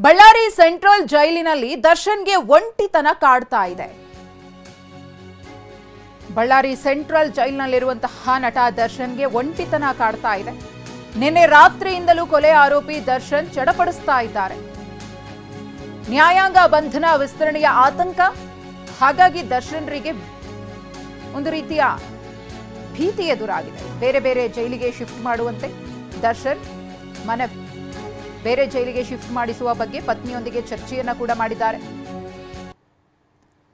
Ballari central ಜೈಲಿನಲ್ಲಿ ದರ್ಶನ್ಗೆ ಒಂಟಿತನ ಕಾಡ್ತಾ ಇದೆ. ಬಳ್ಳಾರಿ ಸೆಂಟ್ರಲ್ ಜೈಲಿನಲ್ಲಿರುವಂತಹ ನಟ ದರ್ಶನ್ಗೆ ಒಂಟಿತನ ಕಾಡ್ತಾ ಇದೆ. ನಿನ್ನೆ ರಾತ್ರಿಯಿಂದಲೂ ಕೊಲೆ ಆರೋಪಿ ದರ್ಶನ್ ಚಡಪಡಿಸ್ತಾ ಇದ್ದಾರೆ. ನ್ಯಾಯಾಂಗ ಬಂಧನ ವಿಸ್ತರಣೆಯ ಆತಂಕ, ಹಾಗಾಗಿ ದರ್ಶನ್ರಿಗೆ ಒಂದು ರೀತಿಯ ಭೀತಿ ಎದುರಾಗಿದೆ. ಬೇರೆ ಬೇರೆ ಜೈಲಿಗೆ ಶಿಫ್ಟ್ ಮಾಡುವಂತೆ ದರ್ಶನ್ ಮನವಿ. ಬೇರೆ ಜೈಲಿಗೆ ಶಿಫ್ಟ್ ಮಾಡಿಸುವ ಬಗ್ಗೆ ಪತ್ನಿಯೊಂದಿಗೆ ಚರ್ಚೆಯನ್ನ ಕೂಡ ಮಾಡಿದ್ದಾರೆ.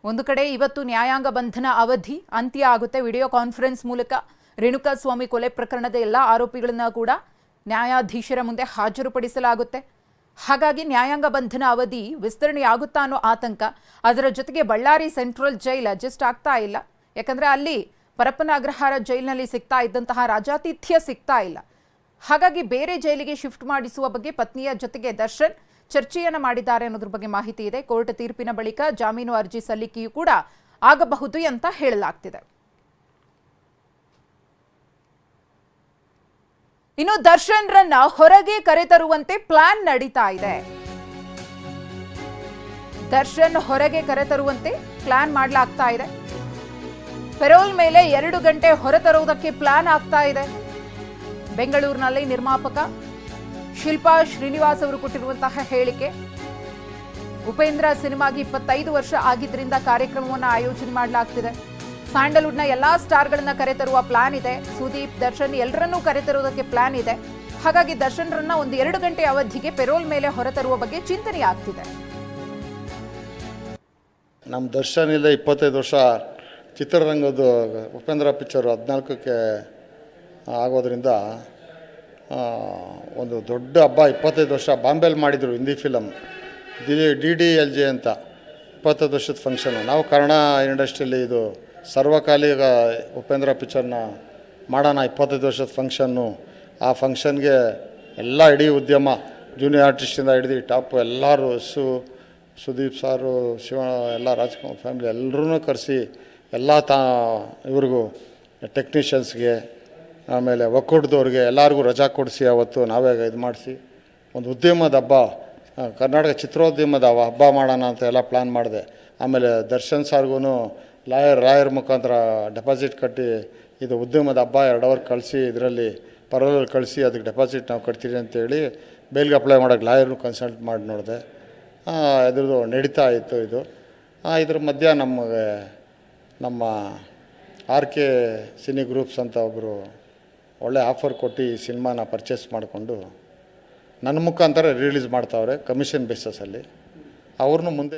ಒಂದು ಕಡೆ ಇವತ್ತು ನ್ಯಾಯಾಂಗ ಬಂಧನ ಅವಧಿ ಅಂತ್ಯ ಆಗುತ್ತೆ. ವಿಡಿಯೋ ಕಾನ್ಫರೆನ್ಸ್ ಮೂಲಕ ರೇಣುಕಾಸ್ವಾಮಿ ಕೊಲೆ ಪ್ರಕರಣದ ಎಲ್ಲ ಆರೋಪಿಗಳನ್ನ ಕೂಡ ನ್ಯಾಯಾಧೀಶರ ಮುಂದೆ ಹಾಜರುಪಡಿಸಲಾಗುತ್ತೆ. ಹಾಗಾಗಿ ನ್ಯಾಯಾಂಗ ಬಂಧನ ಅವಧಿ ವಿಸ್ತರಣೆಯಾಗುತ್ತಾ ಅನ್ನೋ ಆತಂಕ. ಅದರ ಜೊತೆಗೆ ಬಳ್ಳಾರಿ ಸೆಂಟ್ರಲ್ ಜೈಲ್ ಅಡ್ಜಸ್ಟ್ ಆಗ್ತಾ ಇಲ್ಲ. ಯಾಕಂದ್ರೆ ಅಲ್ಲಿ ಪರಪ್ಪನ ಅಗ್ರಹಾರ ಜೈಲಿನಲ್ಲಿ ಸಿಗ್ತಾ ಇದ್ದಂತಹ ರಾಜಾತಿಥ್ಯ ಸಿಗ್ತಾ ಇಲ್ಲ. ಹಾಗಾಗಿ ಬೇರೆ ಜೈಲಿಗೆ ಶಿಫ್ಟ್ ಮಾಡಿಸುವ ಬಗ್ಗೆ ಪತ್ನಿಯ ಜೊತೆಗೆ ದರ್ಶನ್ ಚರ್ಚೆಯನ್ನ ಮಾಡಿದ್ದಾರೆ ಅನ್ನೋದ್ರ ಬಗ್ಗೆ ಮಾಹಿತಿ ಇದೆ. ಕೋರ್ಟ್ ತೀರ್ಪಿನ ಬಳಿಕ ಜಾಮೀನು ಅರ್ಜಿ ಸಲ್ಲಿಕೆಯೂ ಕೂಡ ಆಗಬಹುದು ಅಂತ ಹೇಳಲಾಗ್ತಿದೆ. ಇನ್ನು ದರ್ಶನ್ ರನ್ನ ಹೊರಗೆ ಕರೆತರುವಂತೆ ಪ್ಲಾನ್ ನಡೀತಾ ಇದೆ. ದರ್ಶನ್ ಹೊರಗೆ ಕರೆತರುವಂತೆ ಪ್ಲಾನ್ ಮಾಡಲಾಗ್ತಾ ಇದೆ. ಪೆರೋಲ್ ಮೇಲೆ 2 ಗಂಟೆ ಹೊರತರುವುದಕ್ಕೆ ಪ್ಲಾನ್ ಆಗ್ತಾ ಇದೆ. ಬೆಂಗಳೂರಿನಲ್ಲಿ ನಿರ್ಮಾಪಕ ಶಿಲ್ಪಾ ಶ್ರೀನಿವಾಸ್ ಅವರು ಕೊಟ್ಟಿರುವಂತಹ ಹೇಳಿಕೆ, ಉಪೇಂದ್ರ ಸಿನಿಮಾಗೆ 25 ವರ್ಷ ಆಗಿದ್ರಿಂದ ಕಾರ್ಯಕ್ರಮವನ್ನು ಆಯೋಜನೆ ಮಾಡಲಾಗ್ತಿದೆ. ಸ್ಯಾಂಡಲ್ವುಡ್ನ ಎಲ್ಲಾ ಸ್ಟಾರ್ಗಳನ್ನ ಕರೆತರುವ ಪ್ಲಾನ್ ಇದೆ. ಸುದೀಪ್, ದರ್ಶನ್ ಎಲ್ಲರನ್ನೂ ಕರೆತರುವುದಕ್ಕೆ ಪ್ಲಾನ್ ಇದೆ. ಹಾಗಾಗಿ ದರ್ಶನ್ ರನ್ನ ಒಂದು 2 ಗಂಟೆ ಅವಧಿಗೆ ಪೆರೋಲ್ ಮೇಲೆ ಹೊರತರುವ ಬಗ್ಗೆ ಚಿಂತನೆ ಆಗ್ತಿದೆ. ನಮ್ಮ ದರ್ಶನ್ ಇಲ್ಲ 25 ವರ್ಷ ಚಿತ್ರರಂಗದ ಉಪೇಂದ್ರ ಪಿಕ್ಚರ್ 14ಕ್ಕೆ ಆಗೋದ್ರಿಂದ ಒಂದು ದೊಡ್ಡ ಹಬ್ಬ. 25 ವರ್ಷ ಬಾಂಬೆಲಿ ಮಾಡಿದರು ಹಿಂದಿ ಫಿಲಮ್ DDLJ ಅಂತ 25 ವರ್ಷದ ಫಂಕ್ಷನು. ನಾವು ಕನ್ನಡ ಇಂಡಸ್ಟ್ರಿಯಲ್ಲಿ ಇದು ಸರ್ವಕಾಲಿಕ ಉಪೇಂದ್ರ ಪಿಕ್ಚರ್ನ ಮಾಡೋಣ 25 ವರ್ಷದ ಫಂಕ್ಷನ್ನು. ಆ ಫಂಕ್ಷನ್ಗೆ ಎಲ್ಲ ಇಡೀ ಉದ್ಯಮ ಜೂನಿಯರ್ ಆರ್ಟಿಸ್ಟಿಂದ ಹಿಡಿದು ಟಾಪ್ ಎಲ್ಲರೂ, ಸುದೀಪ್ ಸಾರು, ಶಿವ, ಎಲ್ಲ ರಾಜ್ಕುಮಾರ್ ಫ್ಯಾಮಿಲಿ ಎಲ್ಲರೂ ಕರೆಸಿ ಎಲ್ಲ ಇವ್ರಿಗೂ ಟೆಕ್ನಿಷಿಯನ್ಸ್ಗೆ ಆಮೇಲೆ ಒಕ್ಕೂಟದವ್ರಿಗೆ ಎಲ್ಲರಿಗೂ ರಜಾ ಕೊಡಿಸಿ ಅವತ್ತು ನಾವೇ ಇದು ಮಾಡಿಸಿ ಒಂದು ಉದ್ಯಮದ ಹಬ್ಬ, ಕರ್ನಾಟಕ ಚಿತ್ರೋದ್ಯಮದ ಹಬ್ಬ ಮಾಡೋಣ ಅಂತ ಎಲ್ಲ ಪ್ಲ್ಯಾನ್ ಮಾಡಿದೆ. ಆಮೇಲೆ ದರ್ಶನ್ ಸಾರ್ಗೂ ರಾಯರ್ ಮುಖಾಂತರ ಡೆಪಾಸಿಟ್ ಕಟ್ಟಿ ಇದು ಉದ್ಯಮದ ಹಬ್ಬ 2 ಅವರ್ ಕಳಿಸಿ ಇದರಲ್ಲಿ ಪರವಲ್ಲಿ ಕಳಿಸಿ ಅದಕ್ಕೆ ಡೆಪಾಸಿಟ್ ನಾವು ಕಟ್ತೀರಿ ಅಂತೇಳಿ ಬೇಲ್ಗೆ ಅಪ್ಲೈ ಮಾಡೋಕ್ಕೆ ಲಾಯರ್ನು ಕನ್ಸಲ್ಟ್ ಮಾಡಿ ನೋಡಿದೆ. ಇದ್ರದ್ದು ನಡೀತಾ ಇತ್ತು ಇದು. ಇದ್ರ ಮಧ್ಯ ನಮ್ಮ RK ಸಿನಿ ಗ್ರೂಪ್ಸ್ ಅಂತ ಒಬ್ಬರು ಒಳ್ಳೆ ಆಫರ್ ಕೊಟ್ಟು ಈ ಸಿನಿಮಾನ ಪರ್ಚೇಸ್ ಮಾಡಿಕೊಂಡು ನನ್ನ ಮುಖಾಂತರ ರಿಲೀಸ್ ಮಾಡ್ತಾವ್ರೆ ಕಮಿಷನ್ ಬೇಸಸಲ್ಲಿ. ಅವ್ರನ್ನೂ ಮುಂದೆ